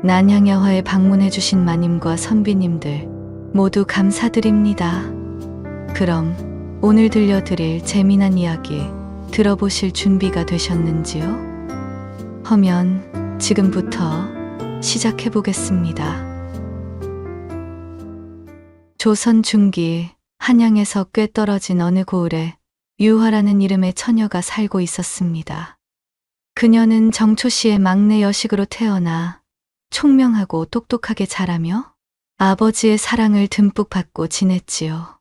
난향야화에 방문해주신 마님과 선비님들 모두 감사드립니다. 그럼 오늘 들려드릴 재미난 이야기 들어보실 준비가 되셨는지요? 하면 지금부터 시작해보겠습니다. 조선 중기 한양에서 꽤 떨어진 어느 고을에 유화라는 이름의 처녀가 살고 있었습니다. 그녀는 정초씨의 막내 여식으로 태어나 총명하고 똑똑하게 자라며 아버지의 사랑을 듬뿍 받고 지냈지요.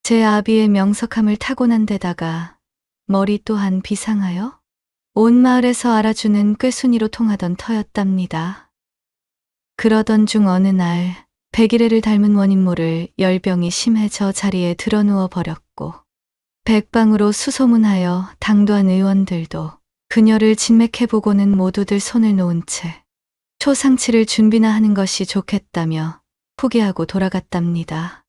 제 아비의 명석함을 타고난 데다가 머리 또한 비상하여 온 마을에서 알아주는 꾀순이로 통하던 터였답니다. 그러던 중 어느 날 백일애를 닮은 원인모를 열병이 심해져 자리에 드러누워 버렸고 백방으로 수소문하여 당도한 의원들도 그녀를 진맥해보고는 모두들 손을 놓은 채 초상치를 준비나 하는 것이 좋겠다며 포기하고 돌아갔답니다.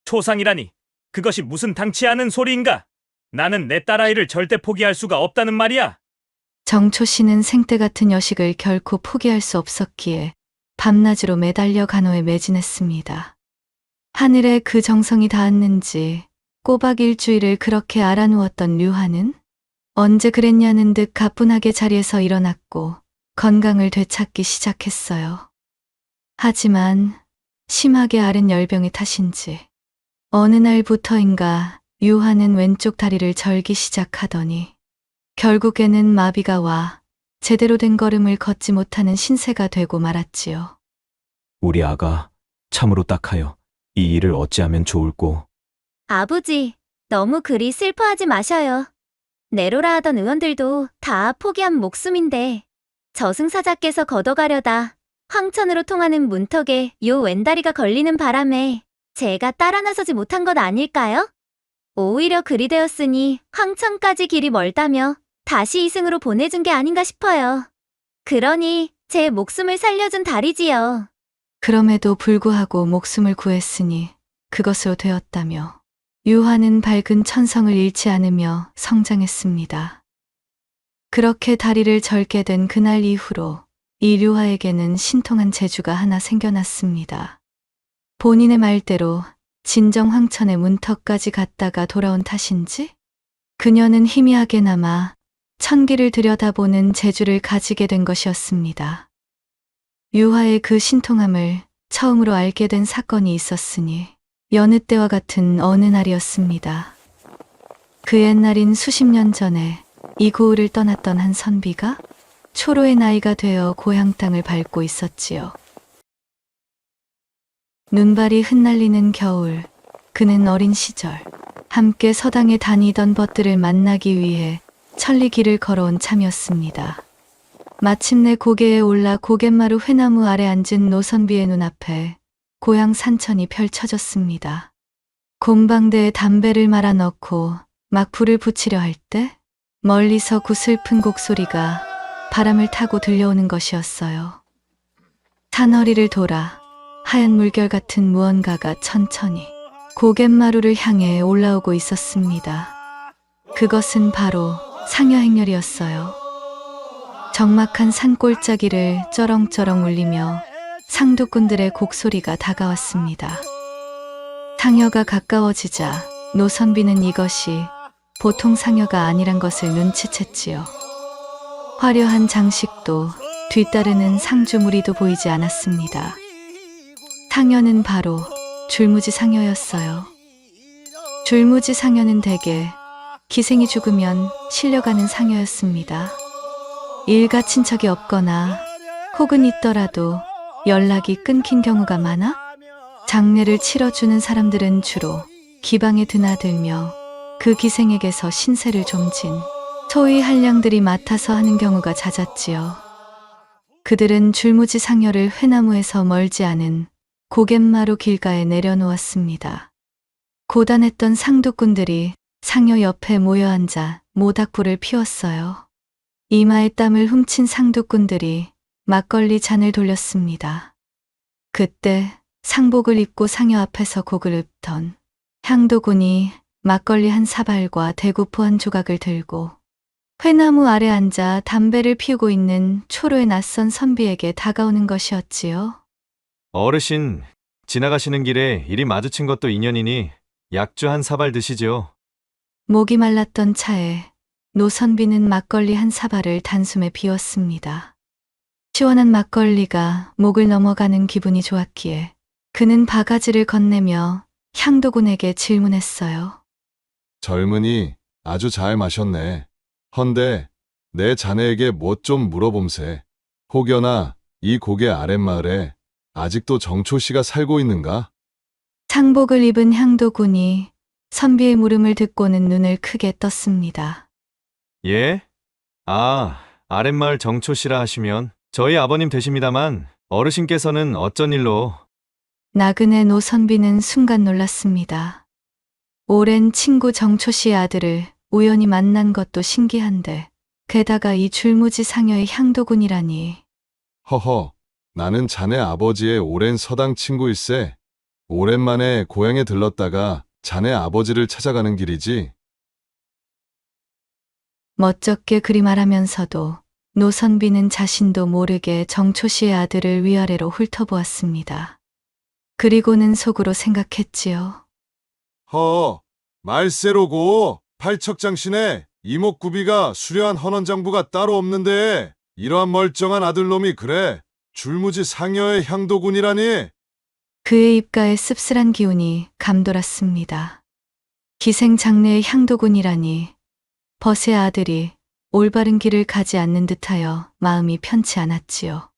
초상이라니 그것이 무슨 당치 않은 소리인가? 나는 내 딸아이를 절대 포기할 수가 없다는 말이야. 정초 씨는 생때 같은 여식을 결코 포기할 수 없었기에 밤낮으로 매달려 간호에 매진했습니다. 하늘에 그 정성이 닿았는지 꼬박 일주일을 그렇게 알아누웠던 류하는 언제 그랬냐는 듯 가뿐하게 자리에서 일어났고 건강을 되찾기 시작했어요. 하지만 심하게 앓은 열병의 탓인지 어느 날부터인가 유하는 왼쪽 다리를 절기 시작하더니 결국에는 마비가 와 제대로 된 걸음을 걷지 못하는 신세가 되고 말았지요. 우리 아가 참으로 딱하여 이 일을 어찌하면 좋을꼬. 아버지, 너무 그리 슬퍼하지 마셔요. 내로라 하던 의원들도 다 포기한 목숨인데 저승사자께서 걷어가려다 황천으로 통하는 문턱에 요 왼다리가 걸리는 바람에 제가 따라 나서지 못한 것 아닐까요? 오히려 그리 되었으니 황천까지 길이 멀다며 다시 이승으로 보내준 게 아닌가 싶어요. 그러니 제 목숨을 살려준 다리지요. 그럼에도 불구하고 목숨을 구했으니 그것으로 되었다며 유하는 밝은 천성을 잃지 않으며 성장했습니다. 그렇게 다리를 절게 된 그날 이후로 이 류하에게는 신통한 재주가 하나 생겨났습니다. 본인의 말대로 진정 황천의 문턱까지 갔다가 돌아온 탓인지 그녀는 희미하게나마 천기를 들여다보는 재주를 가지게 된 것이었습니다. 유하의 그 신통함을 처음으로 알게 된 사건이 있었으니 여느 때와 같은 어느 날이었습니다. 그 옛날인 수십 년 전에 이 고을을 떠났던 한 선비가 초로의 나이가 되어 고향 땅을 밟고 있었지요. 눈발이 흩날리는 겨울, 그는 어린 시절 함께 서당에 다니던 벗들을 만나기 위해 천리 길을 걸어온 참이었습니다. 마침내 고개에 올라 고갯마루 회나무 아래 앉은 노선비의 눈앞에 고향 산천이 펼쳐졌습니다. 곰방대에 담배를 말아 넣고 막 불을 붙이려 할 때 멀리서 구슬픈 곡소리가 바람을 타고 들려오는 것이었어요. 산허리를 돌아 하얀 물결 같은 무언가가 천천히 고갯마루를 향해 올라오고 있었습니다. 그것은 바로 상여행렬이었어요. 적막한 산골짜기를 쩌렁쩌렁 울리며 상도꾼들의 곡소리가 다가왔습니다. 상여가 가까워지자 노선비는 이것이 보통 상여가 아니란 것을 눈치챘지요. 화려한 장식도 뒤따르는 상주 무리도 보이지 않았습니다. 상여는 바로 줄무지 상여였어요. 줄무지 상여는 대개 기생이 죽으면 실려가는 상여였습니다. 일가 친척이 없거나 혹은 있더라도 연락이 끊긴 경우가 많아 장례를 치러주는 사람들은 주로 기방에 드나들며 그 기생에게서 신세를 좀진 소위 한량들이 맡아서 하는 경우가 잦았지요. 그들은 줄무지 상여를 회나무에서 멀지 않은 고갯마루 길가에 내려놓았습니다. 고단했던 상도꾼들이 상여 옆에 모여 앉아 모닥불을 피웠어요. 이마에 땀을 훔친 상도꾼들이 막걸리 잔을 돌렸습니다. 그때 상복을 입고 상여 앞에서 곡을 읊던 향도군이 막걸리 한 사발과 대구포 한 조각을 들고 회나무 아래 앉아 담배를 피우고 있는 초로의 낯선 선비에게 다가오는 것이었지요. 어르신, 지나가시는 길에 이리 마주친 것도 인연이니 약주 한 사발 드시죠. 목이 말랐던 차에 노선비는 막걸리 한 사발을 단숨에 비웠습니다. 시원한 막걸리가 목을 넘어가는 기분이 좋았기에 그는 바가지를 건네며 향도군에게 질문했어요. 젊은이 아주 잘 마셨네. 헌데 내 자네에게 뭐 좀 물어봄세. 혹여나 이 고개 아랫마을에 아직도 정초 씨가 살고 있는가? 상복을 입은 향도군이 선비의 물음을 듣고는 눈을 크게 떴습니다. 예? 아, 아랫마을 정초씨라 하시면 저희 아버님 되십니다만 어르신께서는 어쩐 일로? 나그네 노선비는 순간 놀랐습니다. 오랜 친구 정초 씨의 아들을 우연히 만난 것도 신기한데 게다가 이 줄무지 상여의 향도군이라니. 허허, 나는 자네 아버지의 오랜 서당 친구일세. 오랜만에 고향에 들렀다가 자네 아버지를 찾아가는 길이지. 멋쩍게 그리 말하면서도 노선비는 자신도 모르게 정초 씨의 아들을 위아래로 훑어보았습니다. 그리고는 속으로 생각했지요. 말세로고 팔척장신에 이목구비가 수려한 헌원장부가 따로 없는데 이러한 멀쩡한 아들놈이 그래 줄무지 상여의 향도군이라니. 그의 입가에 씁쓸한 기운이 감돌았습니다. 기생장래의 향도군이라니 벗의 아들이 올바른 길을 가지 않는 듯하여 마음이 편치 않았지요.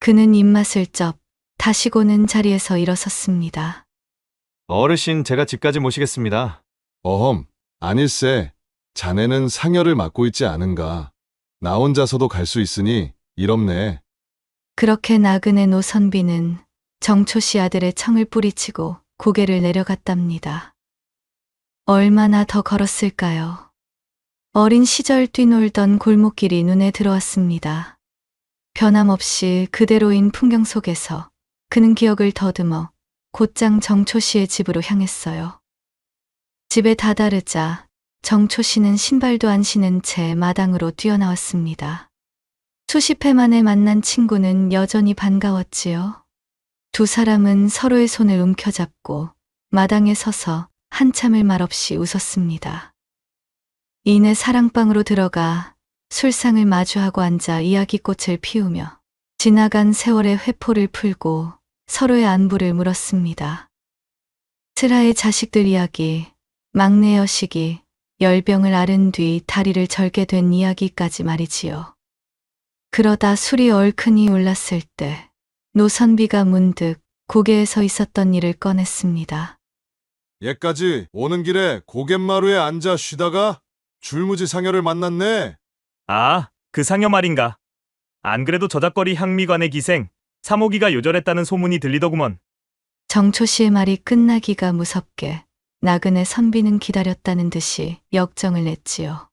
그는 입맛을 쩝 다시고는 자리에서 일어섰습니다. 어르신, 제가 집까지 모시겠습니다. 어험, 아닐세. 자네는 상여를 맡고 있지 않은가. 나 혼자서도 갈 수 있으니 이롭네. 그렇게 나그네 노선비는 정초 씨 아들의 청을 뿌리치고 고개를 내려갔답니다. 얼마나 더 걸었을까요? 어린 시절 뛰놀던 골목길이 눈에 들어왔습니다. 변함없이 그대로인 풍경 속에서 그는 기억을 더듬어 곧장 정초 씨의 집으로 향했어요. 집에 다다르자 정초 씨는 신발도 안 신은 채 마당으로 뛰어나왔습니다. 수십 회 만에 만난 친구는 여전히 반가웠지요. 두 사람은 서로의 손을 움켜잡고 마당에 서서 한참을 말없이 웃었습니다. 이내 사랑방으로 들어가 술상을 마주하고 앉아 이야기꽃을 피우며 지나간 세월의 회포를 풀고 서로의 안부를 물었습니다. 슬하의 자식들 이야기, 막내 여식이 열병을 앓은 뒤 다리를 절게 된 이야기까지 말이지요. 그러다 술이 얼큰이 올랐을 때 노선비가 문득 고개에 서 있었던 일을 꺼냈습니다. 예까지 오는 길에 고갯마루에 앉아 쉬다가 줄무지 상여를 만났네. 아, 그 상여 말인가. 안 그래도 저작거리 향미관의 기생 사모기가 요절했다는 소문이 들리더구먼. 정초 씨의 말이 끝나기가 무섭게 나그네 선비는 기다렸다는 듯이 역정을 냈지요.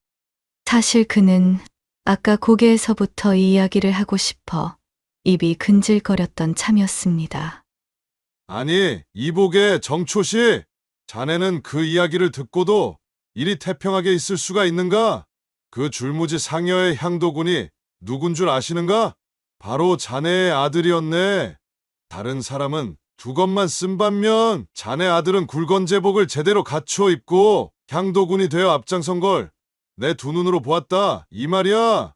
사실 그는 아까 고개에서부터 이 이야기를 하고 싶어 입이 근질거렸던 참이었습니다. 아니, 이복의 정초씨, 자네는 그 이야기를 듣고도 이리 태평하게 있을 수가 있는가? 그 줄무지 상여의 향도군이 누군 줄 아시는가? 바로 자네의 아들이었네. 다른 사람은 두 것만 쓴 반면 자네 아들은 굵은 제복을 제대로 갖추어 입고 향도군이 되어 앞장선 걸 내 두 눈으로 보았다, 이 말이야.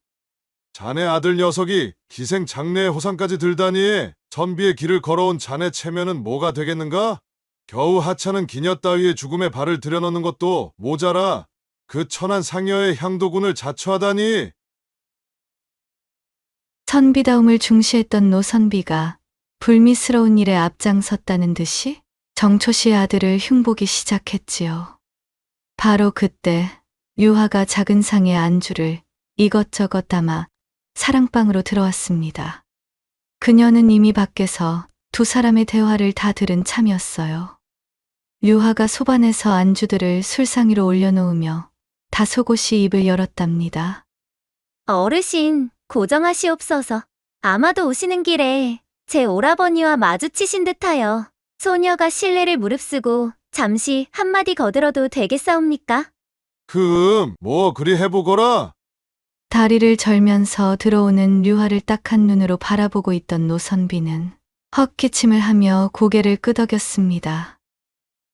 자네 아들 녀석이 기생 장래의 호상까지 들다니 선비의 길을 걸어온 자네 체면은 뭐가 되겠는가? 겨우 하찮은 기녀 따위의 죽음에 발을 들여놓는 것도 모자라 그 천한 상여의 향도군을 자처하다니. 선비다움을 중시했던 노선비가 불미스러운 일에 앞장섰다는 듯이 정초 씨의 아들을 흉보기 시작했지요. 바로 그때 유화가 작은 상에 안주를 이것저것 담아 사랑방으로 들어왔습니다. 그녀는 이미 밖에서 두 사람의 대화를 다 들은 참이었어요. 유화가 소반에서 안주들을 술상 위로 올려놓으며 다소곳이 입을 열었답니다. 어르신, 고정하시옵소서. 아마도 오시는 길에 제 오라버니와 마주치신 듯하여 소녀가 실례를 무릅쓰고 잠시 한마디 거들어도 되겠사옵니까? 뭐 그리 해보거라. 다리를 절면서 들어오는 류화를 딱한 눈으로 바라보고 있던 노선비는 헛기침을 하며 고개를 끄덕였습니다.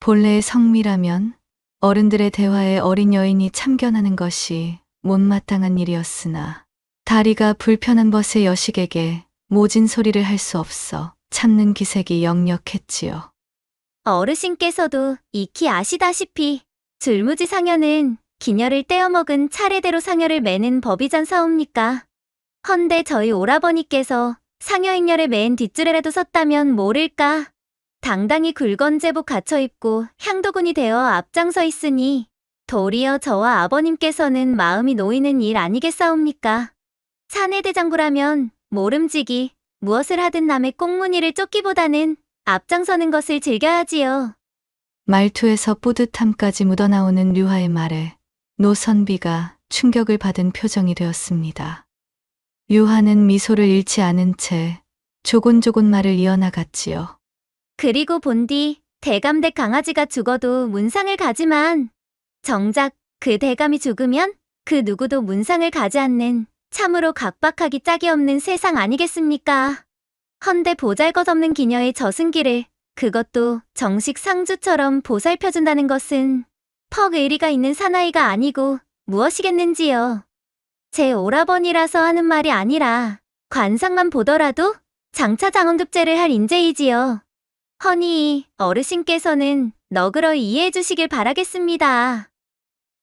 본래의 성미라면 어른들의 대화에 어린 여인이 참견하는 것이 못마땅한 일이었으나 다리가 불편한 벗의 여식에게 모진 소리를 할 수 없어 참는 기색이 역력했지요. 어르신께서도 익히 아시다시피 줄무지 상여는 기녀를 떼어먹은 차례대로 상여를 매는 법이전 사옵니까? 헌데 저희 오라버니께서 상여 행렬에 맨 뒷줄에라도 섰다면 모를까? 당당히 굵은 제복 갖춰 입고 향도군이 되어 앞장서 있으니 도리어 저와 아버님께서는 마음이 놓이는 일 아니겠사옵니까? 사내대장부라면 모름지기 무엇을 하든 남의 꽁무니를 쫓기보다는 앞장서는 것을 즐겨야지요. 말투에서 뿌듯함까지 묻어나오는 류화의 말에 노선비가 충격을 받은 표정이 되었습니다. 류화는 미소를 잃지 않은 채 조곤조곤 말을 이어나갔지요. 그리고 본디 대감댁 강아지가 죽어도 문상을 가지만 정작 그 대감이 죽으면 그 누구도 문상을 가지 않는 참으로 각박하기 짝이 없는 세상 아니겠습니까? 헌데 보잘것없는 기녀의 저승기를 그것도 정식 상주처럼 보살펴준다는 것은 퍽 의리가 있는 사나이가 아니고 무엇이겠는지요. 제 오라버니라서 하는 말이 아니라 관상만 보더라도 장차 장원급제를 할 인재이지요. 허니 어르신께서는 너그러이 이해해 주시길 바라겠습니다.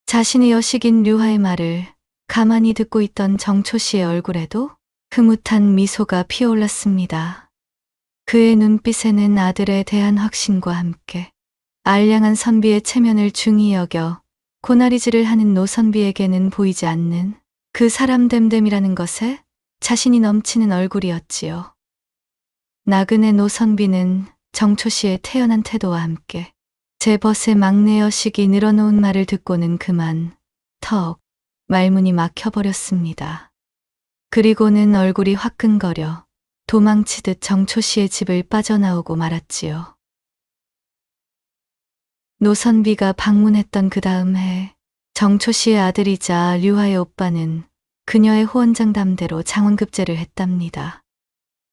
자신의 여식인 류화의 말을 가만히 듣고 있던 정초 씨의 얼굴에도 흐뭇한 미소가 피어올랐습니다. 그의 눈빛에는 아들에 대한 확신과 함께 알량한 선비의 체면을 중히 여겨 고나리질을 하는 노선비에게는 보이지 않는 그 사람 됨됨이라는 것에 자신이 넘치는 얼굴이었지요. 나그네 노선비는 정초 씨의 태연한 태도와 함께 제 벗의 막내 여식이 늘어놓은 말을 듣고는 그만 턱 말문이 막혀버렸습니다. 그리고는 얼굴이 화끈거려 도망치듯 정초 씨의 집을 빠져나오고 말았지요. 노선비가 방문했던 그 다음 해 정초 씨의 아들이자 류화의 오빠는 그녀의 호언장담대로 장원급제를 했답니다.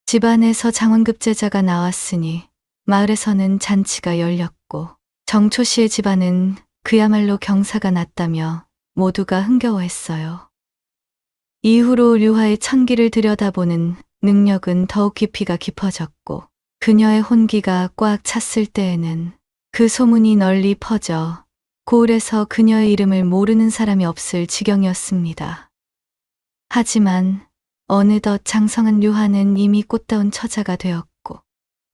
집안에서 장원급제자가 나왔으니 마을에서는 잔치가 열렸고 정초 씨의 집안은 그야말로 경사가 났다며 모두가 흥겨워했어요. 이후로 류화의 천기를 들여다보는 능력은 더욱 깊이가 깊어졌고 그녀의 혼기가 꽉 찼을 때에는 그 소문이 널리 퍼져 고을에서 그녀의 이름을 모르는 사람이 없을 지경이었습니다. 하지만 어느덧 장성한 류화는 이미 꽃다운 처자가 되었고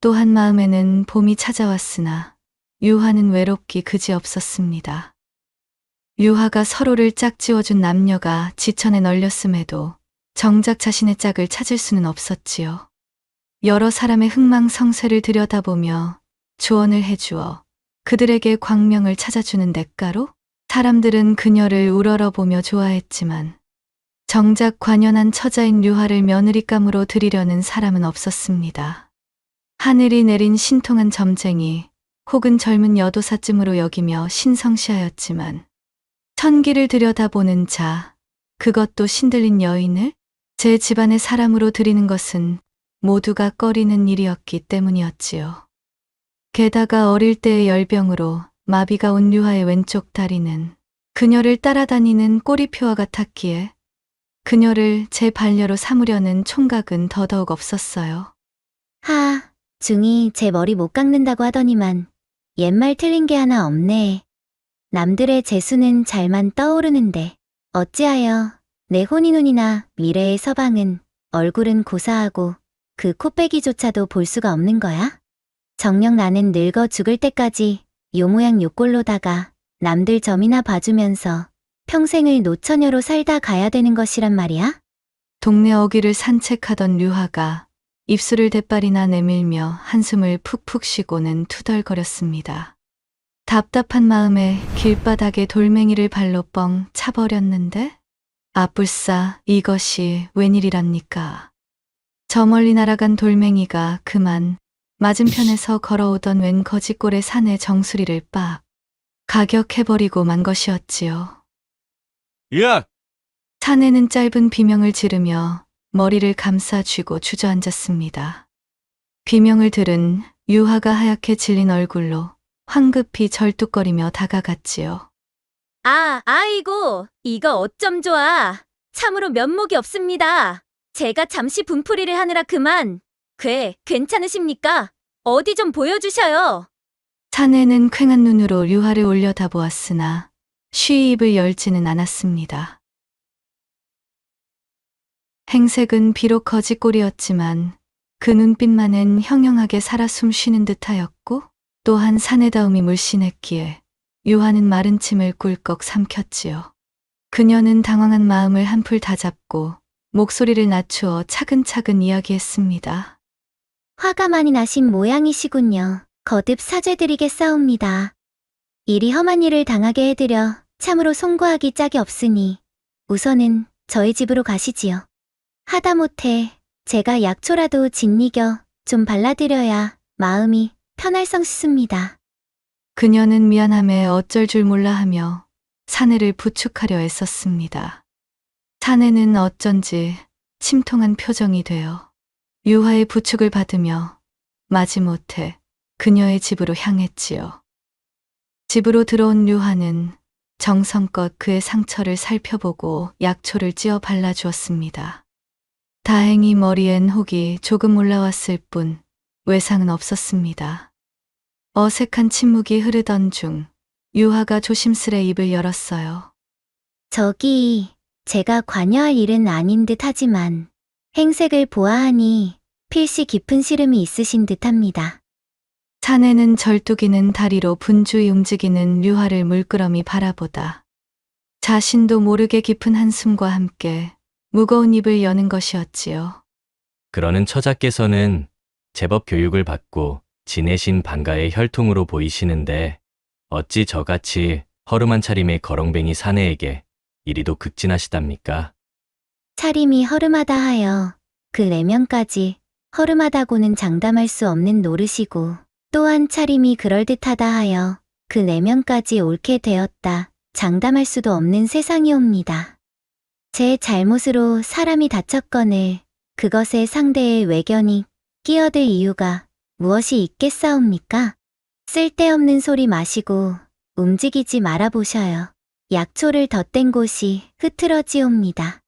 또한 마음에는 봄이 찾아왔으나 류화는 외롭기 그지없었습니다. 류화가 서로를 짝지어준 남녀가 지천에 널렸음에도 정작 자신의 짝을 찾을 수는 없었지요. 여러 사람의 흥망성쇠를 들여다보며 조언을 해주어 그들에게 광명을 찾아주는 대가로 사람들은 그녀를 우러러보며 좋아했지만 정작 관연한 처자인 류화를 며느리감으로 들이려는 사람은 없었습니다. 하늘이 내린 신통한 점쟁이 혹은 젊은 여도사쯤으로 여기며 신성시하였지만 천기를 들여다보는 자, 그것도 신들린 여인을 제 집안의 사람으로 들이는 것은 모두가 꺼리는 일이었기 때문이었지요. 게다가 어릴 때의 열병으로 마비가 온 류화의 왼쪽 다리는 그녀를 따라다니는 꼬리표와 같았기에 그녀를 제 반려로 삼으려는 총각은 더더욱 없었어요. 하, 중이 제 머리 못 깎는다고 하더니만 옛말 틀린 게 하나 없네. 남들의 재수는 잘만 떠오르는데 어찌하여 내 혼인혼이나 미래의 서방은 얼굴은 고사하고 그 코빼기조차도 볼 수가 없는 거야? 정녕 나는 늙어 죽을 때까지 요 모양 요 꼴로다가 남들 점이나 봐주면서 평생을 노처녀로 살다 가야 되는 것이란 말이야? 동네 어귀를 산책하던 류화가 입술을 대빨이나 내밀며 한숨을 푹푹 쉬고는 투덜거렸습니다. 답답한 마음에 길바닥에 돌멩이를 발로 뻥 차버렸는데 아뿔싸 이것이 웬일이랍니까? 저 멀리 날아간 돌멩이가 그만 맞은편에서 걸어오던 웬 거지꼴의 산의 정수리를 빡 가격해버리고 만 것이었지요. 으악! 사내는 짧은 비명을 지르며 머리를 감싸 쥐고 주저앉았습니다. 비명을 들은 유화가 하얗게 질린 얼굴로 황급히 절뚝거리며 다가갔지요. 아이고, 이거 어쩜 좋아. 참으로 면목이 없습니다. 제가 잠시 분풀이를 하느라 그만. 괜찮으십니까? 어디 좀 보여주셔요. 사내는 퀭한 눈으로 유화를 올려다보았으나 쉬이 입을 열지는 않았습니다. 행색은 비록 거짓골이었지만 그 눈빛만은 형형하게 살아 숨쉬는 듯하였고 또한 사내다움이 물씬했기에 유화는 마른 침을 꿀꺽 삼켰지요. 그녀는 당황한 마음을 한풀 다잡고 목소리를 낮추어 차근차근 이야기했습니다. 화가 많이 나신 모양이시군요. 거듭 사죄드리겠사옵니다. 이리 험한 일을 당하게 해드려 참으로 송구하기 짝이 없으니 우선은 저희 집으로 가시지요. 하다못해 제가 약초라도 짓이겨 좀 발라드려야 마음이 편할성싶습니다. 그녀는 미안함에 어쩔 줄 몰라 하며 사내를 부축하려 애썼습니다. 사내는 어쩐지 침통한 표정이 되어 유화의 부축을 받으며 마지못해 그녀의 집으로 향했지요. 집으로 들어온 유화는 정성껏 그의 상처를 살펴보고 약초를 찧어 발라주었습니다. 다행히 머리엔 혹이 조금 올라왔을 뿐 외상은 없었습니다. 어색한 침묵이 흐르던 중 유화가 조심스레 입을 열었어요. 저기, 제가 관여할 일은 아닌 듯 하지만 행색을 보아하니 필시 깊은 시름이 있으신 듯합니다. 사내는 절뚝이는 다리로 분주히 움직이는 유화를 물끄러미 바라보다 자신도 모르게 깊은 한숨과 함께 무거운 입을 여는 것이었지요. 그러는 처자께서는 제법 교육을 받고 지내신 반가의 혈통으로 보이시는데 어찌 저같이 허름한 차림의 거렁뱅이 사내에게 이리도 극진하시답니까? 차림이 허름하다 하여 그 내면까지 허름하다고는 장담할 수 없는 노릇이고 또한 차림이 그럴듯하다 하여 그 내면까지 옳게 되었다 장담할 수도 없는 세상이옵니다. 제 잘못으로 사람이 다쳤거늘 그것에 상대의 외견이 끼어들 이유가 무엇이 있겠사옵니까? 쓸데없는 소리 마시고 움직이지 말아보셔요. 약초를 덧댄 곳이 흐트러지옵니다.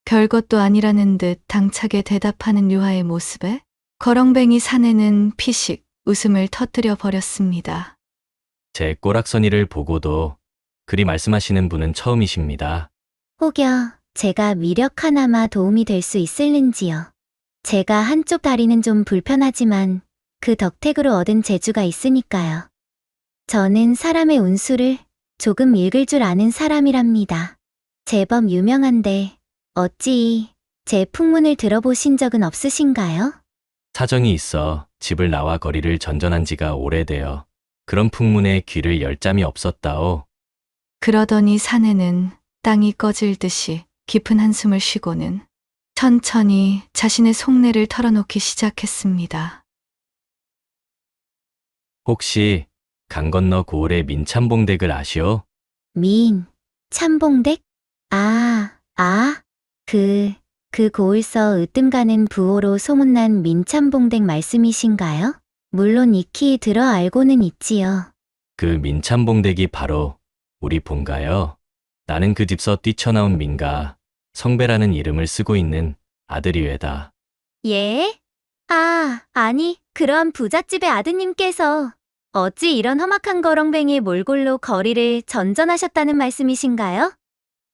별것도 아니라는 듯 당차게 대답하는 유화의 모습에 거렁뱅이 사내는 피식 웃음을 터뜨려 버렸습니다. 제 꼬락서니를 보고도 그리 말씀하시는 분은 처음이십니다. 혹여 제가 미력 하나마 도움이 될 수 있을는지요. 제가 한쪽 다리는 좀 불편하지만 그 덕택으로 얻은 재주가 있으니까요. 저는 사람의 운수를 조금 읽을 줄 아는 사람이랍니다. 제법 유명한데 어찌 제 풍문을 들어보신 적은 없으신가요? 사정이 있어 집을 나와 거리를 전전한 지가 오래되어 그런 풍문에 귀를 열 짬이 없었다오. 그러더니 사내는 땅이 꺼질 듯이 깊은 한숨을 쉬고는 천천히 자신의 속내를 털어놓기 시작했습니다. 혹시 강 건너 고을의 민참봉댁을 아시오? 참봉댁? 그 고을서 으뜸 가는 부호로 소문난 민참봉댁 말씀이신가요? 물론 익히 들어 알고는 있지요. 그 민참봉댁이 바로 우리 본가요. 나는 그 집서 뛰쳐나온 민가 성배라는 이름을 쓰고 있는 아들이외다. 예? 아니, 그런 부잣집의 아드님께서 어찌 이런 험악한 거렁뱅이의 몰골로 거리를 전전하셨다는 말씀이신가요?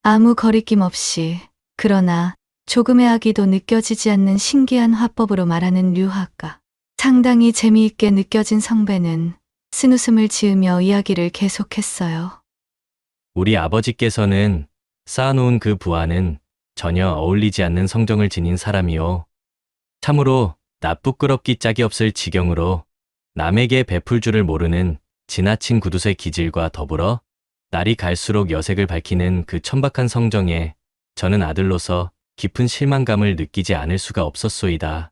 아무 거리낌 없이 그러나 조금의 악의도 느껴지지 않는 신기한 화법으로 말하는 유화가 상당히 재미있게 느껴진 성배는 쓴웃음을 지으며 이야기를 계속했어요. 우리 아버지께서는 쌓아놓은 그 부하는 전혀 어울리지 않는 성정을 지닌 사람이요. 참으로 나쁘끄럽기 짝이 없을 지경으로 남에게 베풀 줄을 모르는 지나친 구두쇠 기질과 더불어 날이 갈수록 여색을 밝히는 그 천박한 성정에 저는 아들로서 깊은 실망감을 느끼지 않을 수가 없었소이다.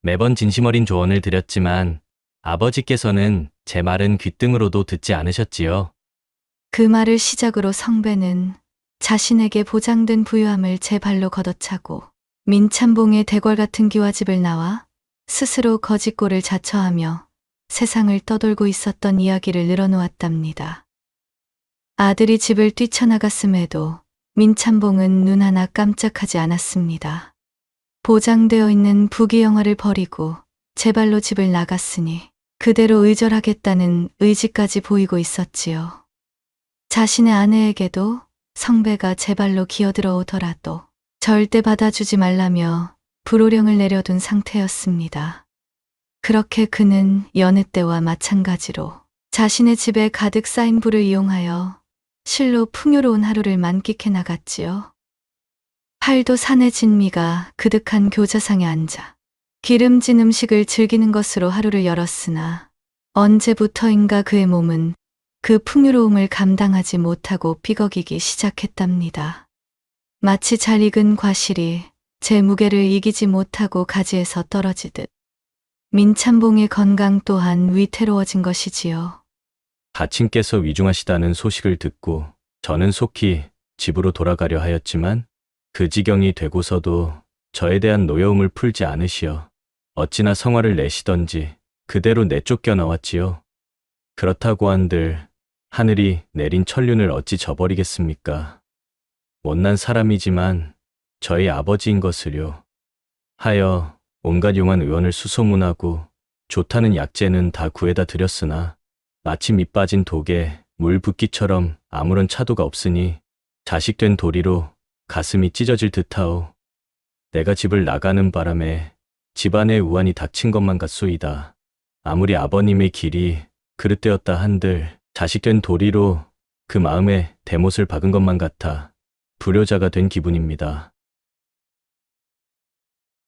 매번 진심 어린 조언을 드렸지만 아버지께서는 제 말은 귓등으로도 듣지 않으셨지요. 그 말을 시작으로 성배는 자신에게 보장된 부유함을 제 발로 걷어차고 민참봉의 대궐 같은 기와집을 나와 스스로 거짓골을 자처하며 세상을 떠돌고 있었던 이야기를 늘어놓았답니다. 아들이 집을 뛰쳐나갔음에도 민참봉은 눈 하나 깜짝하지 않았습니다. 보장되어 있는 부귀영화를 버리고 제 발로 집을 나갔으니 그대로 의절하겠다는 의지까지 보이고 있었지요. 자신의 아내에게도 성배가 제 발로 기어들어오더라도 절대 받아주지 말라며 불호령을 내려둔 상태였습니다. 그렇게 그는 여느 때와 마찬가지로 자신의 집에 가득 쌓인 부를 이용하여 실로 풍요로운 하루를 만끽해 나갔지요. 팔도 산의 진미가 그득한 교자상에 앉아 기름진 음식을 즐기는 것으로 하루를 열었으나 언제부터인가 그의 몸은 그 풍요로움을 감당하지 못하고 삐걱이기 시작했답니다. 마치 잘 익은 과실이 제 무게를 이기지 못하고 가지에서 떨어지듯 민참봉의 건강 또한 위태로워진 것이지요. 가친께서 위중하시다는 소식을 듣고 저는 속히 집으로 돌아가려 하였지만 그 지경이 되고서도 저에 대한 노여움을 풀지 않으시어 어찌나 성화를 내시던지 그대로 내쫓겨 나왔지요. 그렇다고 한들 하늘이 내린 천륜을 어찌 저버리겠습니까? 못난 사람이지만 저희 아버지인 것을요. 하여 온갖 용한 의원을 수소문하고 좋다는 약재는 다 구해다 드렸으나 마치 밑 빠진 독에 물 붓기처럼 아무런 차도가 없으니 자식된 도리로 가슴이 찢어질 듯하오. 내가 집을 나가는 바람에 집안에 우환이 닥친 것만 같소이다. 아무리 아버님의 길이 그릇되었다 한들 자식된 도리로 그 마음에 대못을 박은 것만 같아 불효자가 된 기분입니다.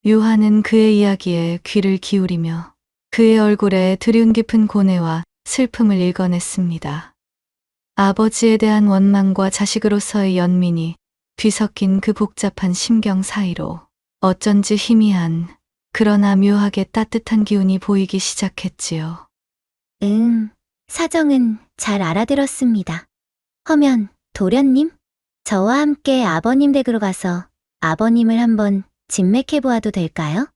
유하는 그의 이야기에 귀를 기울이며 그의 얼굴에 드리움 깊은 고뇌와 슬픔을 읽어냈습니다. 아버지에 대한 원망과 자식으로서의 연민이 뒤섞인 그 복잡한 심경 사이로 어쩐지 희미한 그러나 묘하게 따뜻한 기운이 보이기 시작했지요. 사정은 잘 알아들었습니다. 허면 도련님, 저와 함께 아버님 댁으로 가서 아버님을 한번 진맥해 보아도 될까요?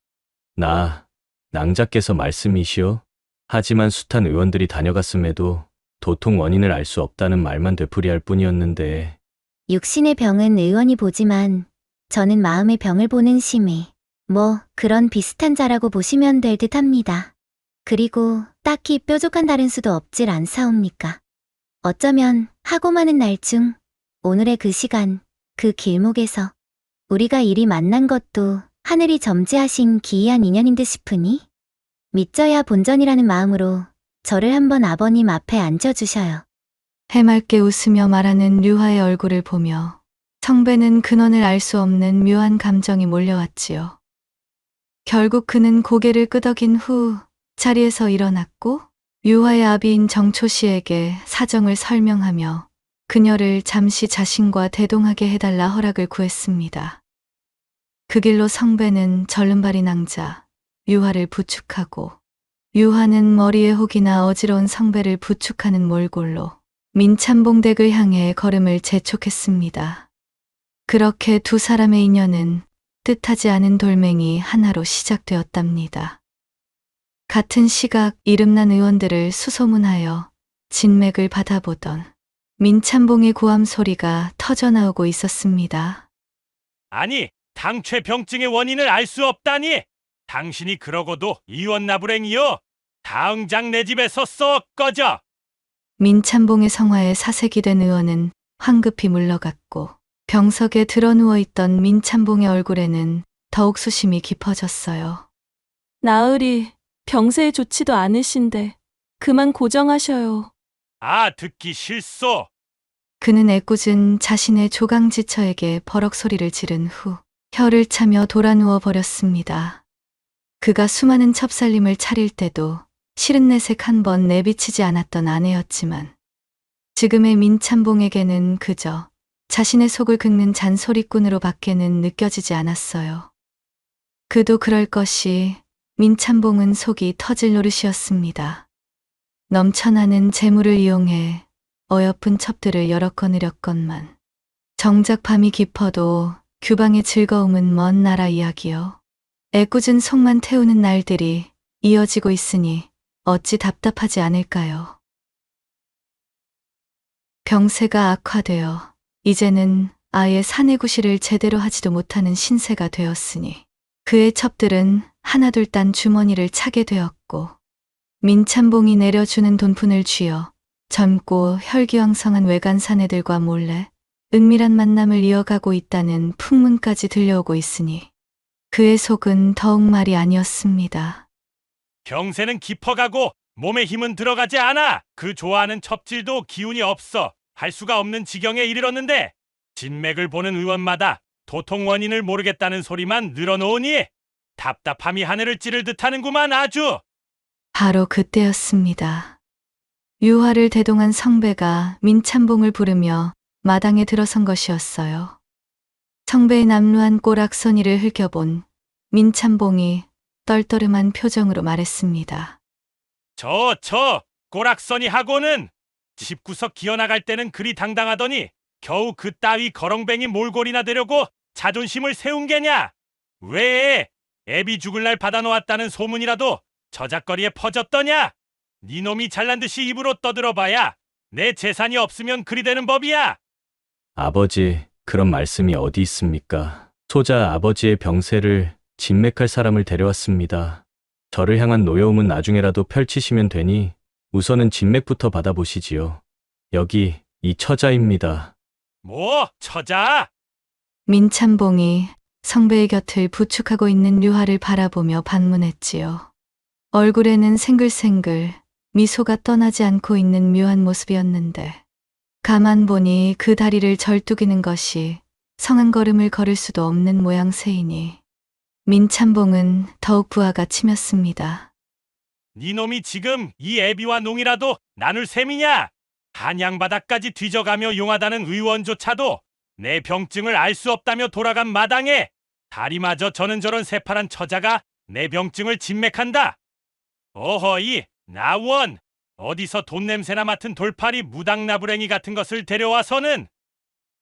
낭자께서 말씀이시오. 하지만 숱한 의원들이 다녀갔음에도 도통 원인을 알 수 없다는 말만 되풀이할 뿐이었는데. 육신의 병은 의원이 보지만 저는 마음의 병을 보는 심히 그런 비슷한 자라고 보시면 될 듯합니다. 그리고 딱히 뾰족한 다른 수도 없질 않사옵니까. 어쩌면 하고 마는 날 중 오늘의 그 시간, 그 길목에서 우리가 이리 만난 것도 하늘이 점지하신 기이한 인연인 듯 싶으니 믿져야 본전이라는 마음으로 저를 한번 아버님 앞에 앉아주셔요. 해맑게 웃으며 말하는 류하의 얼굴을 보며 성배는 근원을 알 수 없는 묘한 감정이 몰려왔지요. 결국 그는 고개를 끄덕인 후 자리에서 일어났고 유하의 아비인 정초 씨에게 사정을 설명하며 그녀를 잠시 자신과 대동하게 해달라 허락을 구했습니다. 그 길로 성배는 절름발이 낭자 유하를 부축하고 유하는 머리에 혹이나 어지러운 성배를 부축하는 몰골로 민참봉 댁을 향해 걸음을 재촉했습니다. 그렇게 두 사람의 인연은 뜻하지 않은 돌멩이 하나로 시작되었답니다. 같은 시각 이름난 의원들을 수소문하여 진맥을 받아보던 민참봉의 고함 소리가 터져나오고 있었습니다. 아니, 당최 병증의 원인을 알 수 없다니! 당신이 그러고도 이원나불행이여! 당장 내 집에서 썩 꺼져! 민참봉의 성화에 사색이 된 의원은 황급히 물러갔고 병석에 드러누워 있던 민참봉의 얼굴에는 더욱 수심이 깊어졌어요. 나으리 병세에 좋지도 않으신데 그만 고정하셔요. 듣기 싫소! 그는 애꿎은 자신의 조강지처에게 버럭 소리를 지른 후 혀를 차며 돌아누워 버렸습니다. 그가 수많은 첩살림을 차릴 때도 싫은 내색 한 번 내비치지 않았던 아내였지만 지금의 민참봉에게는 그저 자신의 속을 긁는 잔소리꾼으로 밖에는 느껴지지 않았어요. 그도 그럴 것이 민참봉은 속이 터질 노릇이었습니다. 넘쳐나는 재물을 이용해 어여쁜 첩들을 여러 건 의렸건만 정작 밤이 깊어도 규방의 즐거움은 먼 나라 이야기요. 애꿎은 속만 태우는 날들이 이어지고 있으니 어찌 답답하지 않을까요? 병세가 악화되어 이제는 아예 사내구실을 제대로 하지도 못하는 신세가 되었으니 그의 첩들은 하나둘 딴 주머니를 차게 되었고 민참봉이 내려주는 돈푼을 쥐어 젊고 혈기왕성한 외간 사내들과 몰래 은밀한 만남을 이어가고 있다는 풍문까지 들려오고 있으니 그의 속은 더욱 말이 아니었습니다. 병세는 깊어가고 몸에 힘은 들어가지 않아. 그 좋아하는 첩질도 기운이 없어 할 수가 없는 지경에 이르렀는데 진맥을 보는 의원마다 도통 원인을 모르겠다는 소리만 늘어놓으니 답답함이 하늘을 찌를 듯하는구만 아주. 바로 그때였습니다. 유화를 대동한 성배가 민참봉을 부르며 마당에 들어선 것이었어요. 성배의 남루한 꼬락서니를 흘겨본 민참봉이 떨떠름한 표정으로 말했습니다. 저 꼬락서니 하고는 집구석 기어나갈 때는 그리 당당하더니 겨우 그 따위 거렁뱅이 몰골이나 되려고 자존심을 세운 게냐? 왜 애비 죽을 날 받아놓았다는 소문이라도 저작거리에 퍼졌더냐? 네 놈이 잘난 듯이 입으로 떠들어봐야 내 재산이 없으면 그리 되는 법이야. 아버지, 그런 말씀이 어디 있습니까? 소자 아버지의 병세를 진맥할 사람을 데려왔습니다. 저를 향한 노여움은 나중에라도 펼치시면 되니 우선은 진맥부터 받아보시지요. 여기 이 처자입니다. 뭐 처자? 민참봉이 성배의 곁을 부축하고 있는 유화를 바라보며 반문했지요. 얼굴에는 생글생글 미소가 떠나지 않고 있는 묘한 모습이었는데 가만 보니 그 다리를 절뚝이는 것이 성한 걸음을 걸을 수도 없는 모양새이니 민참봉은 더욱 부하가 치몄습니다. 네 놈이 지금 이 애비와 농이라도 나눌 셈이냐? 한양바다까지 뒤져가며 용하다는 의원조차도 내 병증을 알 수 없다며 돌아간 마당에 다리마저 저런저런 새파란 처자가 내 병증을 진맥한다. 어허이 나원, 어디서 돈 냄새나 맡은 돌팔이 무당나부랭이 같은 것을 데려와서는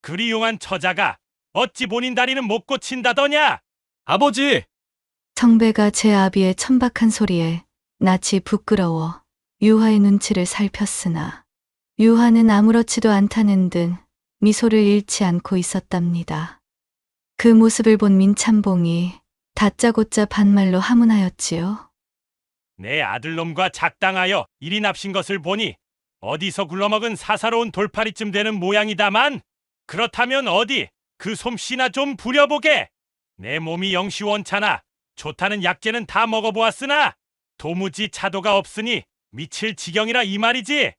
그리 용한 처자가 어찌 본인 다리는 못 고친다더냐? 아버지! 성배가 제 아비의 천박한 소리에 낯이 부끄러워 유화의 눈치를 살폈으나 유화는 아무렇지도 않다는 듯 미소를 잃지 않고 있었답니다. 그 모습을 본 민참봉이 다짜고짜 반말로 하문하였지요. 내 아들놈과 작당하여 이리 납신 것을 보니 어디서 굴러먹은 사사로운 돌팔이쯤 되는 모양이다만 그렇다면 어디 그 솜씨나 좀 부려보게. 내 몸이 영시 원차나 좋다는 약재는 다 먹어보았으나 도무지 차도가 없으니 미칠 지경이라 이 말이지.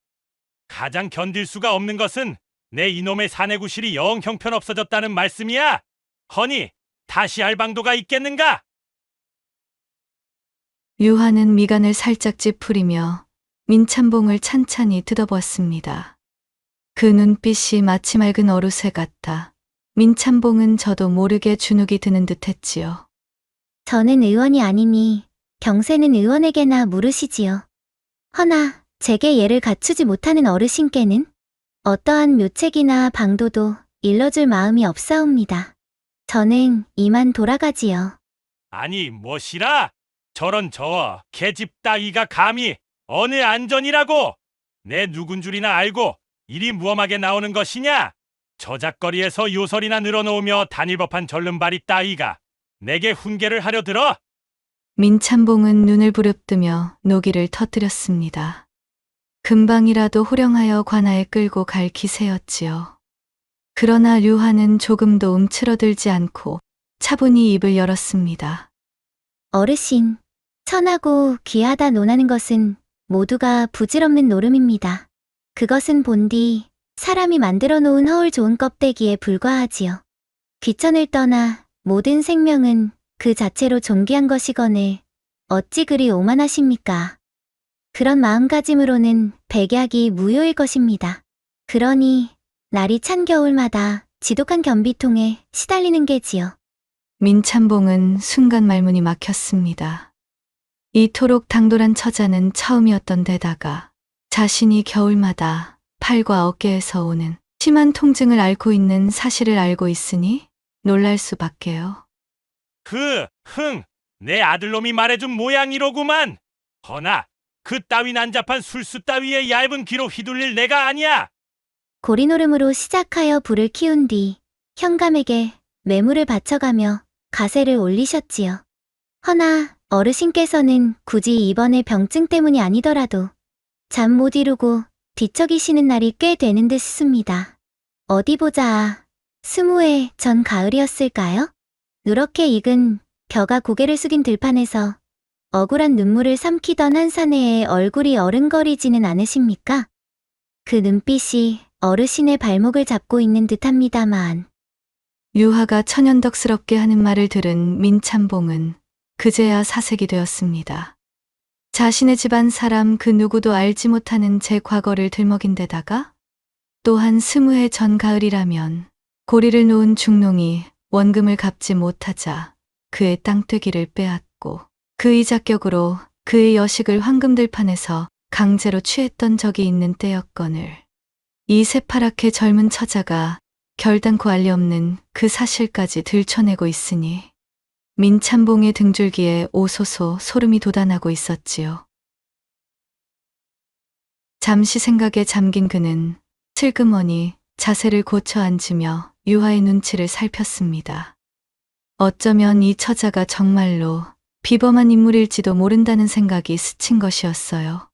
가장 견딜 수가 없는 것은 내 이놈의 사내구실이 영 형편없어졌다는 말씀이야. 허니 다시 할 방도가 있겠는가? 유화는 미간을 살짝 찌푸리며 민참봉을 찬찬히 뜯어보았습니다. 그 눈빛이 마치 맑은 어루새 같아 민참봉은 저도 모르게 주눅이 드는 듯했지요. 저는 의원이 아니니 병세는 의원에게나 물으시지요. 허나 제게 예를 갖추지 못하는 어르신께는 어떠한 묘책이나 방도도 일러줄 마음이 없사옵니다. 저는 이만 돌아가지요. 아니 뭐시라? 저런 저 계집 따위가 감히 어느 안전이라고 내 누군 줄이나 알고 이리 무엄하게 나오는 것이냐? 저작거리에서 요설이나 늘어놓으며 단일법한 절름발이 따위가 내게 훈계를 하려 들어? 민참봉은 눈을 부릅뜨며 노기를 터뜨렸습니다. 금방이라도 호령하여 관아에 끌고 갈 기세였지요. 그러나 류화는 조금도 움츠러들지 않고 차분히 입을 열었습니다. 어르신, 천하고 귀하다 논하는 것은 모두가 부질없는 노름입니다. 그것은 본디 사람이 만들어 놓은 허울 좋은 껍데기에 불과하지요. 귀천을 떠나 모든 생명은 그 자체로 존귀한 것이거늘 어찌 그리 오만하십니까? 그런 마음가짐으로는 백약이 무효일 것입니다. 그러니 날이 찬 겨울마다 지독한 변비통에 시달리는 게지요. 민참봉은 순간 말문이 막혔습니다. 이토록 당돌한 처자는 처음이었던 데다가 자신이 겨울마다 팔과 어깨에서 오는 심한 통증을 앓고 있는 사실을 알고 있으니 놀랄 수밖에요. 내 아들놈이 말해준 모양이로구만. 허나 그 따위 난잡한 술수 따위의 얇은 귀로 휘둘릴 내가 아니야. 고리노름으로 시작하여 불을 키운 뒤 현감에게 매물을 바쳐가며 가세를 올리셨지요. 허나 어르신께서는 굳이 이번의 병증 때문이 아니더라도 잠 못 이루고 뒤척이시는 날이 꽤 되는 듯 싶습니다. 어디 보자. 20회 전 가을이었을까요? 누렇게 익은 벼가 고개를 숙인 들판에서 억울한 눈물을 삼키던 한 사내의 얼굴이 어른거리지는 않으십니까? 그 눈빛이 어르신의 발목을 잡고 있는 듯합니다만. 유화가 천연덕스럽게 하는 말을 들은 민참봉은 그제야 사색이 되었습니다. 자신의 집안 사람 그 누구도 알지 못하는 제 과거를 들먹인 데다가 또한 20해 전 가을이라면 고리를 놓은 중농이 원금을 갚지 못하자 그의 땅떼기를 빼앗고 그 이자격으로 그의 여식을 황금들판에서 강제로 취했던 적이 있는 때였거늘. 이 새파랗게 젊은 처자가 결단코 알리 없는 그 사실까지 들춰내고 있으니 민참봉의 등줄기에 오소소 소름이 돋아나고 있었지요. 잠시 생각에 잠긴 그는 슬그머니 자세를 고쳐 앉으며 유화의 눈치를 살폈습니다. 어쩌면 이 처자가 정말로 비범한 인물일지도 모른다는 생각이 스친 것이었어요.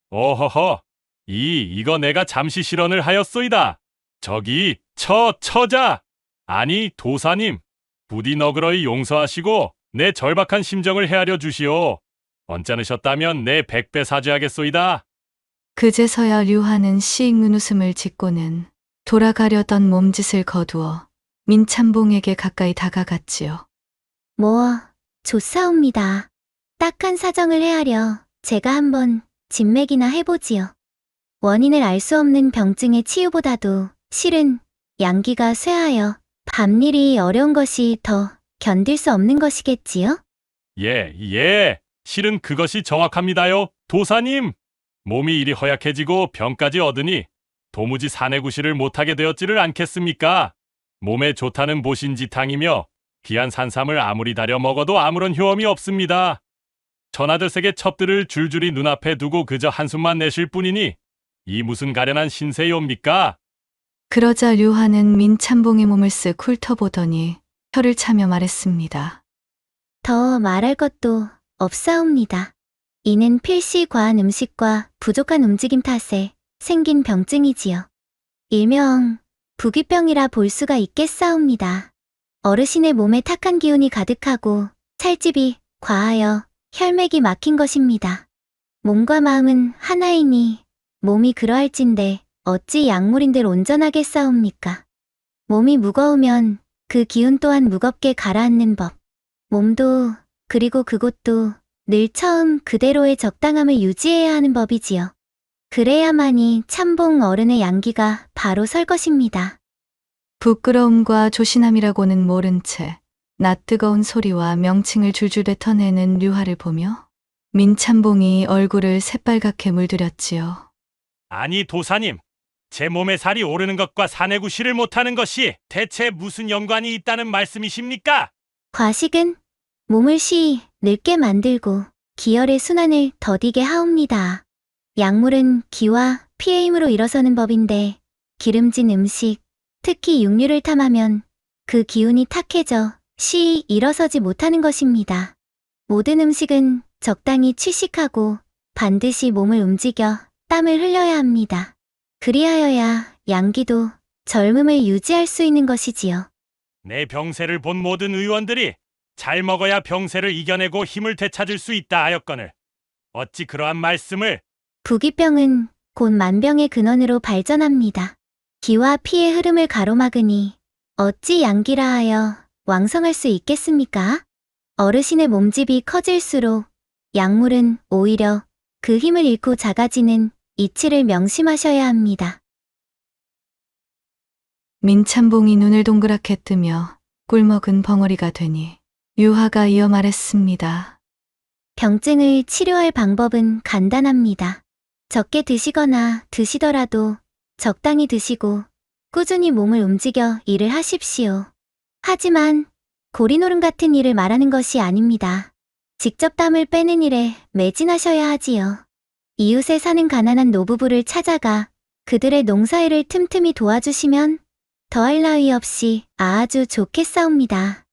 어허허. 이거 내가 잠시 실언을 하였소이다. 저기 처자. 아니 도사님. 부디 너그러이 용서하시고 내 절박한 심정을 헤아려 주시오. 언짢으셨다면 내 100배 사죄하겠소이다. 그제서야 류화는 시익 눈웃음을 짓고는 돌아가려던 몸짓을 거두어 민참봉에게 가까이 다가갔지요. 좋사옵니다. 딱한 사정을 헤아려 제가 한번 진맥이나 해보지요. 원인을 알 수 없는 병증의 치유보다도 실은 양기가 쇠하여 밤일이 어려운 것이 더 견딜 수 없는 것이겠지요? 예. 실은 그것이 정확합니다요, 도사님. 몸이 이리 허약해지고 병까지 얻으니 도무지 사내구실을 못하게 되었지를 않겠습니까? 몸에 좋다는 보신지탕이며 귀한 산삼을 아무리 다려 먹어도 아무런 효험이 없습니다. 전하들에게 첩들을 줄줄이 눈앞에 두고 그저 한숨만 내쉴 뿐이니 이 무슨 가련한 신세요입니까? 그러자 류화는 민참봉의 몸을 쓱 훑어보더니 혀를 차며 말했습니다. 더 말할 것도 없사옵니다. 이는 필시 과한 음식과 부족한 움직임 탓에 생긴 병증이지요. 일명 부귀병이라 볼 수가 있겠사옵니다. 어르신의 몸에 탁한 기운이 가득하고 찰집이 과하여 혈맥이 막힌 것입니다. 몸과 마음은 하나이니 몸이 그러할진데 어찌 약물인들 온전하겠사옵니까? 몸이 무거우면 그 기운 또한 무겁게 가라앉는 법. 몸도 그리고 그곳도 늘 처음 그대로의 적당함을 유지해야 하는 법이지요. 그래야만이 참봉 어른의 양기가 바로 설 것입니다. 부끄러움과 조신함이라고는 모른 채 낯뜨거운 소리와 명칭을 줄줄 뱉어내는 류화를 보며 민참봉이 얼굴을 새빨갛게 물들였지요. 아니 도사님, 제 몸에 살이 오르는 것과 사내구실을 못하는 것이 대체 무슨 연관이 있다는 말씀이십니까? 과식은 몸을 늙게 만들고 기혈의 순환을 더디게 하옵니다. 약물은 기와 피의 힘으로 일어서는 법인데 기름진 음식, 특히 육류를 탐하면 그 기운이 탁해져 일어서지 못하는 것입니다. 모든 음식은 적당히 취식하고 반드시 몸을 움직여 땀을 흘려야 합니다. 그리하여야 양기도 젊음을 유지할 수 있는 것이지요. 내 병세를 본 모든 의원들이 잘 먹어야 병세를 이겨내고 힘을 되찾을 수 있다 하였거늘 어찌 그러한 말씀을. 부귀병은 곧 만병의 근원으로 발전합니다. 기와 피의 흐름을 가로막으니 어찌 양기라 하여 왕성할 수 있겠습니까? 어르신의 몸집이 커질수록 약물은 오히려 그 힘을 잃고 작아지는 이치를 명심하셔야 합니다. 민참봉이 눈을 동그랗게 뜨며 꿀먹은 벙어리가 되니 유화가 이어 말했습니다. 병증을 치료할 방법은 간단합니다. 적게 드시거나 드시더라도 적당히 드시고 꾸준히 몸을 움직여 일을 하십시오. 하지만 고리노름 같은 일을 말하는 것이 아닙니다. 직접 땀을 빼는 일에 매진하셔야 하지요. 이웃에 사는 가난한 노부부를 찾아가 그들의 농사일을 틈틈이 도와주시면 더할 나위 없이 아주 좋겠사옵니다.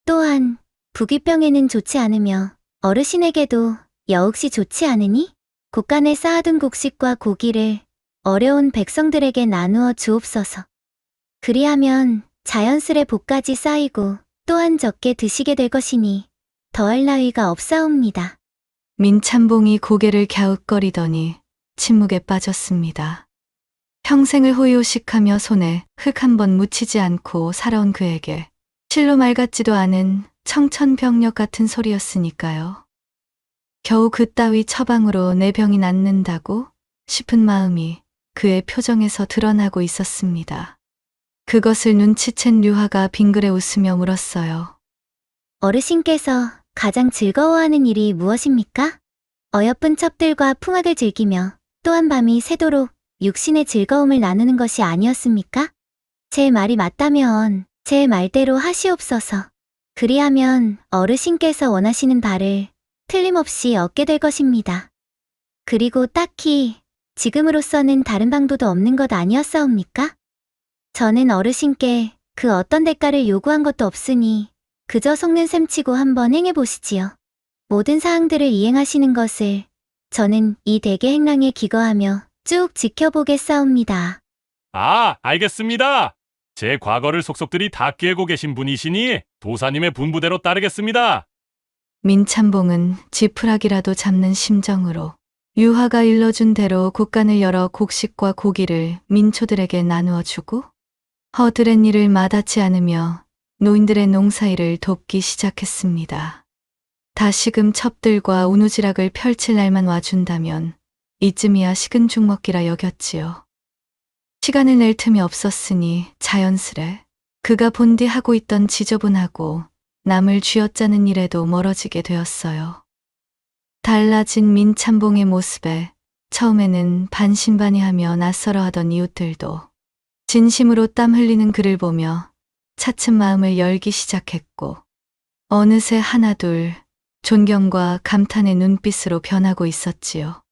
또한 부귀병에는 좋지 않으며 어르신에게도 여욱시 좋지 않으니 곳간에 쌓아둔 곡식과 고기를 어려운 백성들에게 나누어 주옵소서. 그리하면 자연스레 복까지 쌓이고 또한 적게 드시게 될 것이니 더할 나위가 없사옵니다. 민참봉이 고개를 갸웃거리더니 침묵에 빠졌습니다. 평생을 호의호식하며 손에 흙 한 번 묻히지 않고 살아온 그에게 실로 말 같지도 않은 청천벽력 같은 소리였으니까요. 겨우 그따위 처방으로 내 병이 낫는다고 싶은 마음이 그의 표정에서 드러나고 있었습니다. 그것을 눈치챈 류하가 빙그레 웃으며 물었어요. 어르신께서 가장 즐거워하는 일이 무엇입니까? 어여쁜 첩들과 풍악을 즐기며 또한 밤이 새도록 육신의 즐거움을 나누는 것이 아니었습니까? 제 말이 맞다면 제 말대로 하시옵소서. 그리하면 어르신께서 원하시는 바를 틀림없이 얻게 될 것입니다. 그리고 딱히 지금으로서는 다른 방도도 없는 것 아니었사옵니까? 저는 어르신께 그 어떤 대가를 요구한 것도 없으니 그저 속는 셈치고 한번 행해보시지요. 모든 사항들을 이행하시는 것을 저는 이 대개 행랑에 기거하며 쭉 지켜보겠사옵니다. 아, 알겠습니다. 제 과거를 속속들이 다 꿰고 계신 분이시니 도사님의 분부대로 따르겠습니다. 민참봉은 지푸라기라도 잡는 심정으로 유화가 일러준 대로 곳간을 열어 곡식과 고기를 민초들에게 나누어 주고 허드렛 일을 마다치 않으며 노인들의 농사일을 돕기 시작했습니다. 다시금 첩들과 우누지락을 펼칠 날만 와준다면 이쯤이야 식은 죽 먹기라 여겼지요. 시간을 낼 틈이 없었으니 자연스레 그가 본디 하고 있던 지저분하고 남을 쥐어짜는 일에도 멀어지게 되었어요. 달라진 민참봉의 모습에 처음에는 반신반의하며 낯설어하던 이웃들도 진심으로 땀 흘리는 그를 보며 차츰 마음을 열기 시작했고 어느새 하나둘 존경과 감탄의 눈빛으로 변하고 있었지요.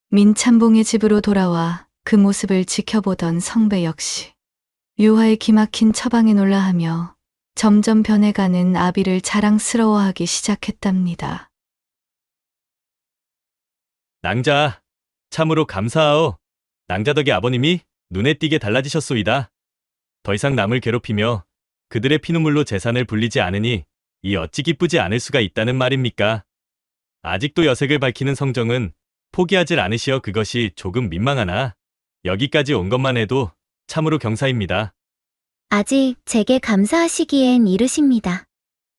민참봉의 집으로 돌아와 그 모습을 지켜보던 성배 역시 유화의 기막힌 처방에 놀라하며 점점 변해가는 아비를 자랑스러워하기 시작했답니다. 낭자, 참으로 감사하오. 낭자 덕에 아버님이 눈에 띄게 달라지셨소이다. 더 이상 남을 괴롭히며 그들의 피눈물로 재산을 불리지 않으니 이 어찌 기쁘지 않을 수가 있다는 말입니까? 아직도 여색을 밝히는 성정은 포기하질 않으시어 그것이 조금 민망하나 여기까지 온 것만 해도 참으로 경사입니다. 아직 제게 감사하시기엔 이르십니다.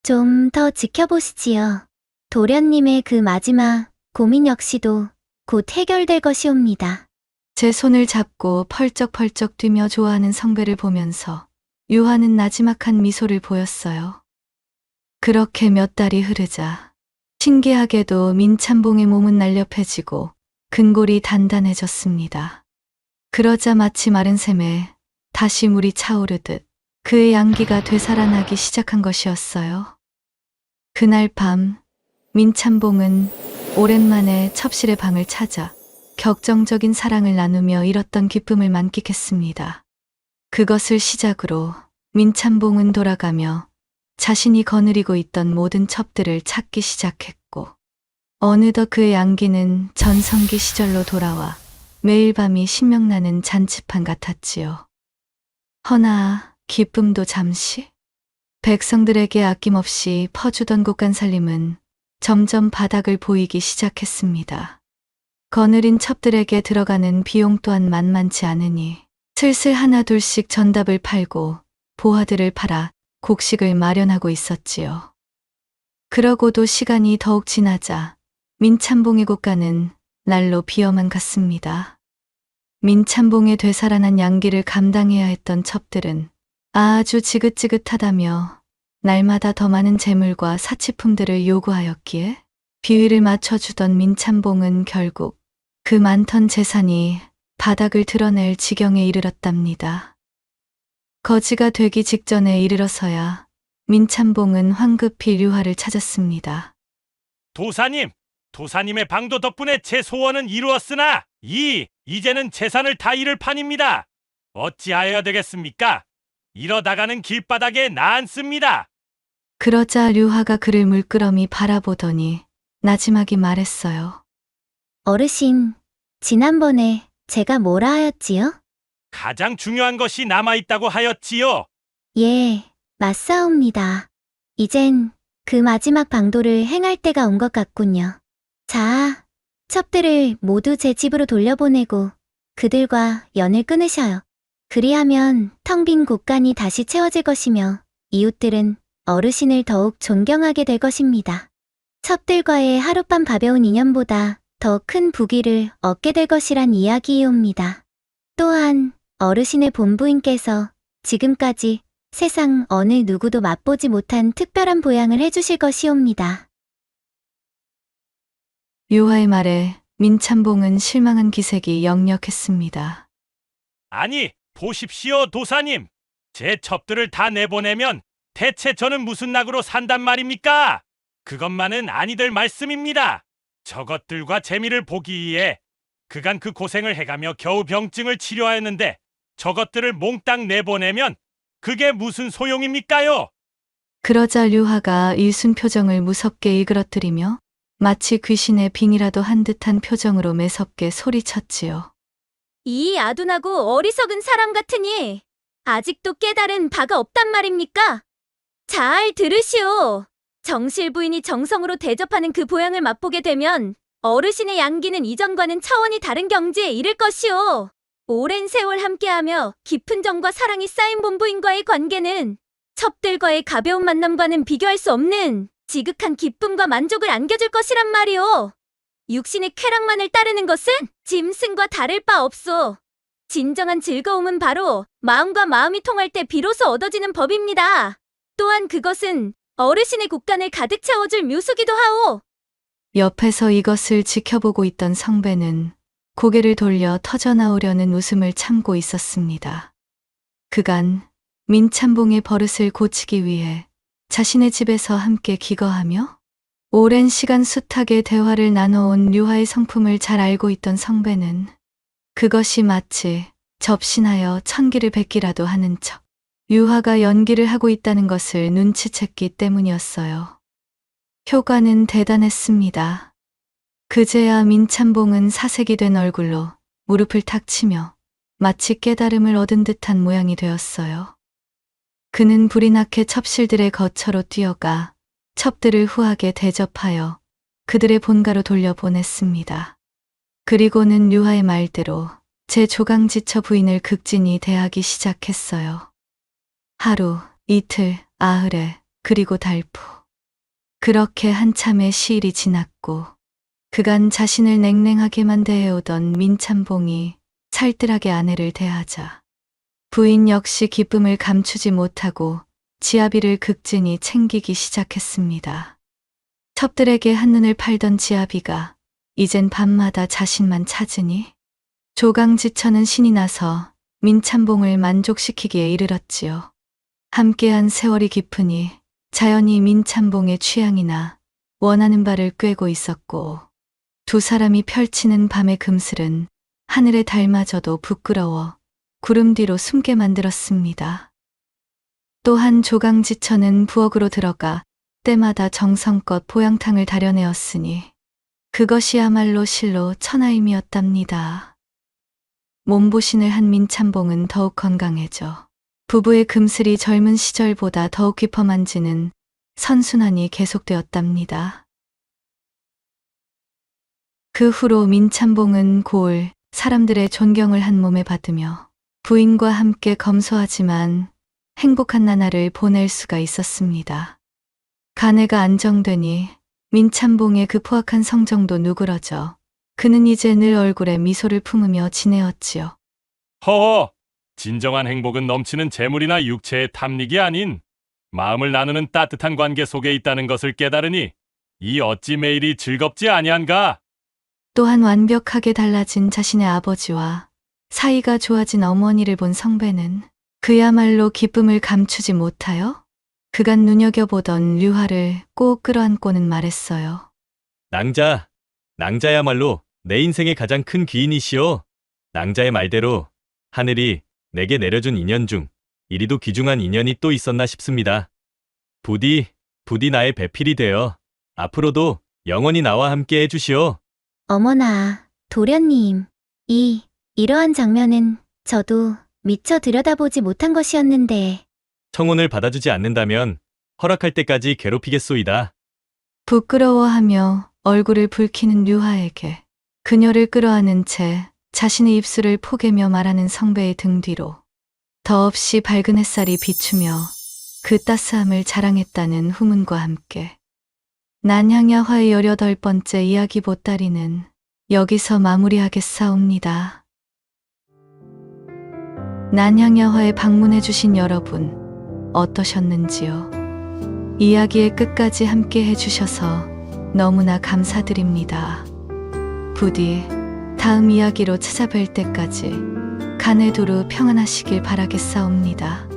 좀 더 지켜보시지요. 도련님의 그 마지막 고민 역시도 곧 해결될 것이옵니다. 제 손을 잡고 펄쩍펄쩍 뛰며 좋아하는 성배를 보면서 유화는 나지막한 미소를 보였어요. 그렇게 몇 달이 흐르자 신기하게도 민참봉의 몸은 날렵해지고 근골이 단단해졌습니다. 그러자 마치 마른 샘에 다시 물이 차오르듯 그의 양기가 되살아나기 시작한 것이었어요. 그날 밤 민참봉은 오랜만에 첩실의 방을 찾아 격정적인 사랑을 나누며 잃었던 기쁨을 만끽했습니다. 그것을 시작으로 민참봉은 돌아가며 자신이 거느리고 있던 모든 첩들을 찾기 시작했고 어느덧 그의 양기는 전성기 시절로 돌아와 매일 밤이 신명나는 잔치판 같았지요. 허나 기쁨도 잠시 백성들에게 아낌없이 퍼주던 곳간살림은 점점 바닥을 보이기 시작했습니다. 거느린 첩들에게 들어가는 비용 또한 만만치 않으니 슬슬 하나둘씩 전답을 팔고 보화들을 팔아 곡식을 마련하고 있었지요. 그러고도 시간이 더욱 지나자 민참봉의 곳간은 날로 비어만 갔습니다. 민참봉의 되살아난 양기를 감당해야 했던 첩들은 아주 지긋지긋하다며 날마다 더 많은 재물과 사치품들을 요구하였기에 비위를 맞춰주던 민참봉은 결국 그 많던 재산이 바닥을 드러낼 지경에 이르렀답니다. 거지가 되기 직전에 이르러서야 민찬봉은 황급히 류화를 찾았습니다. 도사님, 도사님의 방도 덕분에 제 소원은 이루었으나 이제는 재산을 다 잃을 판입니다. 어찌하여야 되겠습니까? 이러다가는 길바닥에 나앉습니다. 그러자 류화가 그를 물끄러미 바라보더니 나지막이 말했어요. 어르신, 지난번에 제가 뭐라 하였지요? 가장 중요한 것이 남아있다고 하였지요. 예, 맞사옵니다. 이젠 그 마지막 방도를 행할 때가 온 것 같군요. 자, 첩들을 모두 제 집으로 돌려보내고 그들과 연을 끊으셔요. 그리하면 텅 빈 곳간이 다시 채워질 것이며 이웃들은 어르신을 더욱 존경하게 될 것입니다. 첩들과의 하룻밤 가벼운 인연보다 더 큰 부귀를 얻게 될 것이란 이야기이옵니다. 또한 어르신의 본부인께서 지금까지 세상 어느 누구도 맛보지 못한 특별한 보양을 해주실 것이옵니다. 류화의 말에 민찬봉은 실망한 기색이 역력했습니다. 아니, 보십시오, 도사님. 제 첩들을 다 내보내면 대체 저는 무슨 낙으로 산단 말입니까? 그것만은 아니들 말씀입니다. 저것들과 재미를 보기 위해 그간 그 고생을 해가며 겨우 병증을 치료하였는데 저것들을 몽땅 내보내면 그게 무슨 소용입니까요? 그러자 류화가 일순 표정을 무섭게 일그러뜨리며 마치 귀신의 빙이라도 한 듯한 표정으로 매섭게 소리쳤지요. 이 아둔하고 어리석은 사람 같으니 아직도 깨달은 바가 없단 말입니까? 잘 들으시오. 정실 부인이 정성으로 대접하는 그 보양을 맛보게 되면 어르신의 양기는 이전과는 차원이 다른 경지에 이를 것이오. 오랜 세월 함께하며 깊은 정과 사랑이 쌓인 본부인과의 관계는 첩들과의 가벼운 만남과는 비교할 수 없는 지극한 기쁨과 만족을 안겨줄 것이란 말이오. 육신의 쾌락만을 따르는 것은 짐승과 다를 바 없소. 진정한 즐거움은 바로 마음과 마음이 통할 때 비로소 얻어지는 법입니다. 또한 그것은 어르신의 곳간을 가득 채워줄 묘수기도 하오. 옆에서 이것을 지켜보고 있던 성배는 고개를 돌려 터져나오려는 웃음을 참고 있었습니다. 그간 민찬봉의 버릇을 고치기 위해 자신의 집에서 함께 기거하며 오랜 시간 숱하게 대화를 나눠온 류화의 성품을 잘 알고 있던 성배는 그것이 마치 접신하여 천기를 뱉기라도 하는 척 류화가 연기를 하고 있다는 것을 눈치챘기 때문이었어요. 효과는 대단했습니다. 그제야 민찬봉은 사색이 된 얼굴로 무릎을 탁 치며 마치 깨달음을 얻은 듯한 모양이 되었어요. 그는 불이 나게 첩실들의 거처로 뛰어가 첩들을 후하게 대접하여 그들의 본가로 돌려보냈습니다. 그리고는 류화의 말대로 제 조강지처 부인을 극진히 대하기 시작했어요. 하루, 이틀, 아흐레, 그리고 달푸. 그렇게 한참의 시일이 지났고 그간 자신을 냉랭하게만 대해오던 민찬봉이 살뜰하게 아내를 대하자 부인 역시 기쁨을 감추지 못하고 지아비를 극진히 챙기기 시작했습니다. 첩들에게 한눈을 팔던 지아비가 이젠 밤마다 자신만 찾으니 조강지처는 신이 나서 민찬봉을 만족시키기에 이르렀지요. 함께한 세월이 깊으니 자연히 민찬봉의 취향이나 원하는 바를 꿰고 있었고 두 사람이 펼치는 밤의 금슬은 하늘의 달마저도 부끄러워 구름 뒤로 숨게 만들었습니다. 또한 조강지처는 부엌으로 들어가 때마다 정성껏 보양탕을 다려내었으니 그것이야말로 실로 천하임이었답니다. 몸보신을 한 민찬봉은 더욱 건강해져 부부의 금슬이 젊은 시절보다 더욱 깊어 만지는 선순환이 계속되었답니다. 그 후로 민찬봉은 고을 사람들의 존경을 한 몸에 받으며 부인과 함께 검소하지만 행복한 나날을 보낼 수가 있었습니다. 간해가 안정되니 민찬봉의 그 포악한 성정도 누그러져 그는 이제 늘 얼굴에 미소를 품으며 지내었지요. 허허, 진정한 행복은 넘치는 재물이나 육체의 탐닉이 아닌 마음을 나누는 따뜻한 관계 속에 있다는 것을 깨달으니 이 어찌 매일이 즐겁지 아니한가? 또한 완벽하게 달라진 자신의 아버지와 사이가 좋아진 어머니를 본 성배는 그야말로 기쁨을 감추지 못하여 그간 눈여겨보던 류화를 꼭 끌어안고는 말했어요. 낭자야말로 내 인생의 가장 큰 귀인이시오. 낭자의 말대로 하늘이 내게 내려준 인연 중 이리도 귀중한 인연이 또 있었나 싶습니다. 부디 나의 배필이 되어 앞으로도 영원히 나와 함께 해주시오. 어머나, 도련님. 이러한 장면은 저도 미처 들여다보지 못한 것이었는데. 청혼을 받아주지 않는다면 허락할 때까지 괴롭히겠소이다. 부끄러워하며 얼굴을 붉히는 류화에게 그녀를 끌어안은 채 자신의 입술을 포개며 말하는 성배의 등 뒤로 더없이 밝은 햇살이 비추며 그 따스함을 자랑했다는 후문과 함께 난향야화의 18번째 이야기 보따리는 여기서 마무리하겠사옵니다. 난향야화에 방문해주신 여러분 어떠셨는지요? 이야기의 끝까지 함께 해주셔서 너무나 감사드립니다. 부디 다음 이야기로 찾아뵐 때까지 간에 두루 평안하시길 바라겠사옵니다.